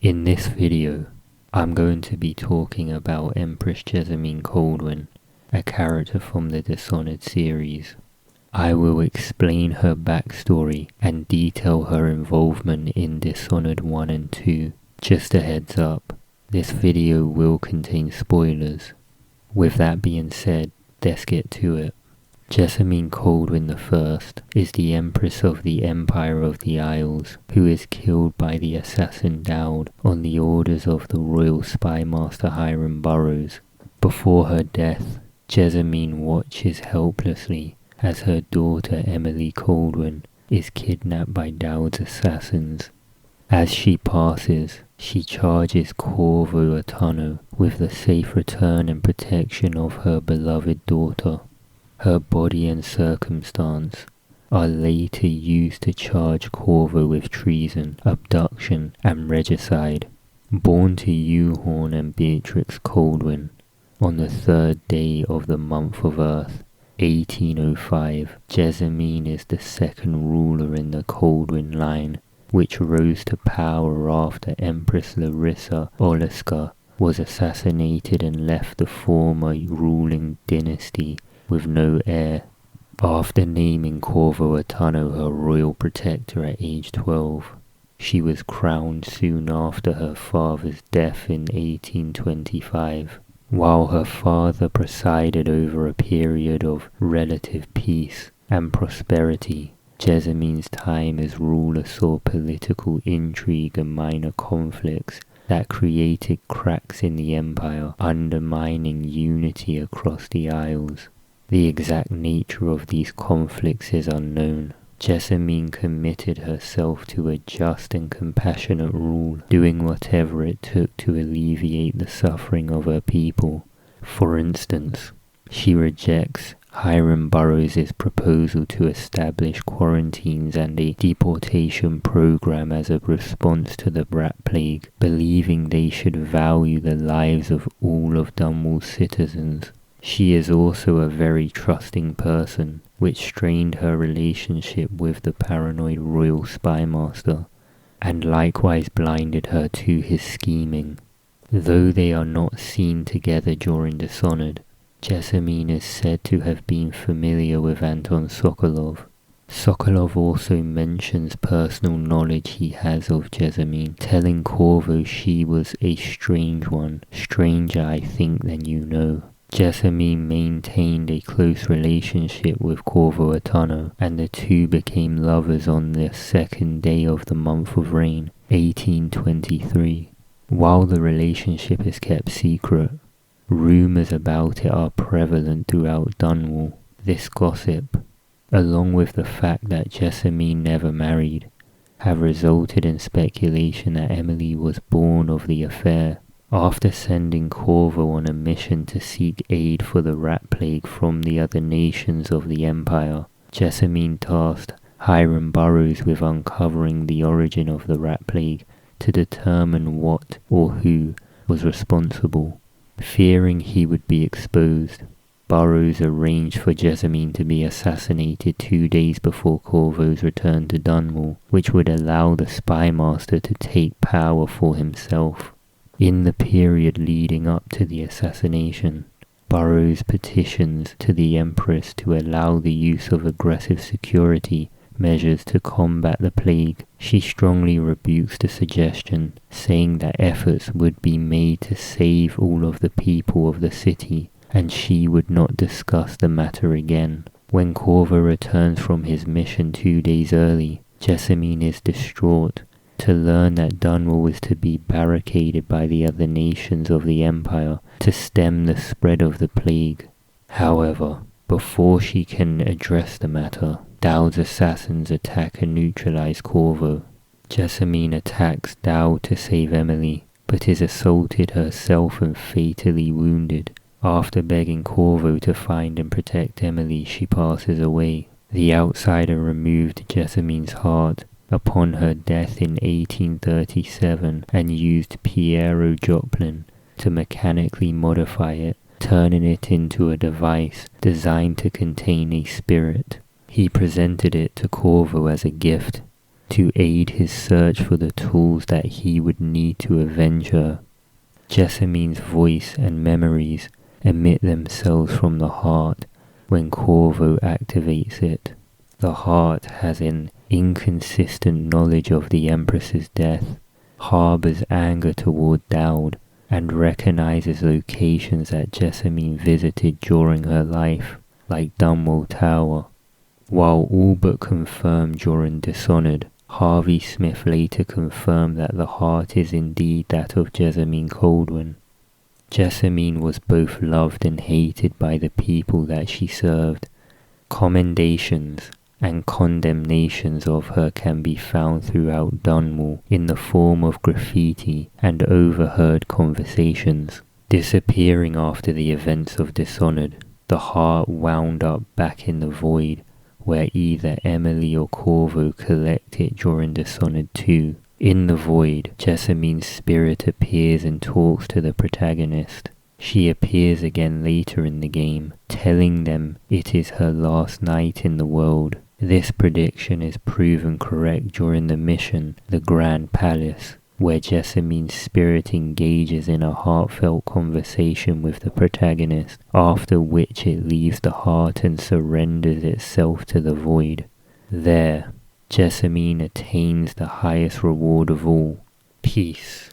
In this video, I'm going to be talking about Empress Jessamine Kaldwin, a character from the Dishonored series. I will explain her backstory and detail her involvement in Dishonored 1 and 2. Just a heads up, this video will contain spoilers. With that being said, let's get to it. Jessamine Kaldwin I is the Empress of the Empire of the Isles, who is killed by the assassin Dowd on the orders of the royal spy master Hiram Burrows. Before her death, Jessamine watches helplessly as her daughter Emily Kaldwin is kidnapped by Dowd's assassins. As she passes, she charges Corvo Attano with the safe return and protection of her beloved daughter. Her body and circumstance are later used to charge Corvo with treason, abduction, and regicide. Born to Euhorn and Beatrix Kaldwin on the 3rd day of the month of Earth, 1805, Jessamine is the second ruler in the Kaldwin line, which rose to power after Empress Larissa Oliska was assassinated and left the former ruling dynasty with no heir. After naming Corvo Attano her royal protector at age 12, she was crowned soon after her father's death in 1825. While her father presided over a period of relative peace and prosperity, Jessamine's time as ruler saw political intrigue and minor conflicts that created cracks in the empire, undermining unity across the Isles. The exact nature of these conflicts is unknown. Jessamine committed herself to a just and compassionate rule, doing whatever it took to alleviate the suffering of her people. For instance, she rejects Hiram Burrows' proposal to establish quarantines and a deportation program as a response to the rat plague, believing they should value the lives of all of Dunwall's citizens. She is also a very trusting person, which strained her relationship with the paranoid royal spy master, and likewise blinded her to his scheming. Though they are not seen together during Dishonored, Jessamine is said to have been familiar with Anton Sokolov. Sokolov also mentions personal knowledge he has of Jessamine, telling Corvo she was a strange one, stranger I think than you know. Jessamine maintained a close relationship with Corvo Attano, and the two became lovers on the 2nd day of the month of rain, 1823. While the relationship is kept secret, rumours about it are prevalent throughout Dunwall. This gossip, along with the fact that Jessamine never married, have resulted in speculation that Emily was born of the affair. After sending Corvo on a mission to seek aid for the rat plague from the other nations of the Empire, Jessamine tasked Hiram Burrows with uncovering the origin of the rat plague to determine what or who was responsible. Fearing he would be exposed, Burrows arranged for Jessamine to be assassinated 2 days before Corvo's return to Dunwall, which would allow the spy master to take power for himself. In the period leading up to the assassination, Burrows petitions to the Empress to allow the use of aggressive security measures to combat the plague. She strongly rebukes the suggestion, saying that efforts would be made to save all of the people of the city, and she would not discuss the matter again. When Corvo returns from his mission 2 days early, Jessamine is distraught to learn that Dunwall is to be barricaded by the other nations of the Empire to stem the spread of the plague. However, before she can address the matter, Dowd's assassins attack and neutralize Corvo. Jessamine attacks Dowd to save Emily, but is assaulted herself and fatally wounded. After begging Corvo to find and protect Emily, she passes away. The outsider removed Jessamine's heart upon her death in 1837 and used Piero Joplin to mechanically modify it, turning it into a device designed to contain a spirit. He presented it to Corvo as a gift, to aid his search for the tools that he would need to avenge her. Jessamine's voice and memories emit themselves from the heart when Corvo activates it. The heart has an inconsistent knowledge of the Empress's death, harbors anger toward Dowd, and recognizes locations that Jessamine visited during her life, like Dunwall Tower. While all but confirmed during Dishonored, Harvey Smith later confirmed that the heart is indeed that of Jessamine Kaldwin. Jessamine was both loved and hated by the people that she served. Commendations and condemnations of her can be found throughout Dunwall in the form of graffiti and overheard conversations. Disappearing after the events of Dishonored, the heart wound up back in the void, where either Emily or Corvo collect it during Dishonored 2. In the void, Jessamine's spirit appears and talks to the protagonist. She appears again later in the game, telling them it is her last night in the world. This prediction is proven correct during the mission, the Grand Palace, where Jessamine's spirit engages in a heartfelt conversation with the protagonist, after which it leaves the heart and surrenders itself to the void. There, Jessamine attains the highest reward of all, peace.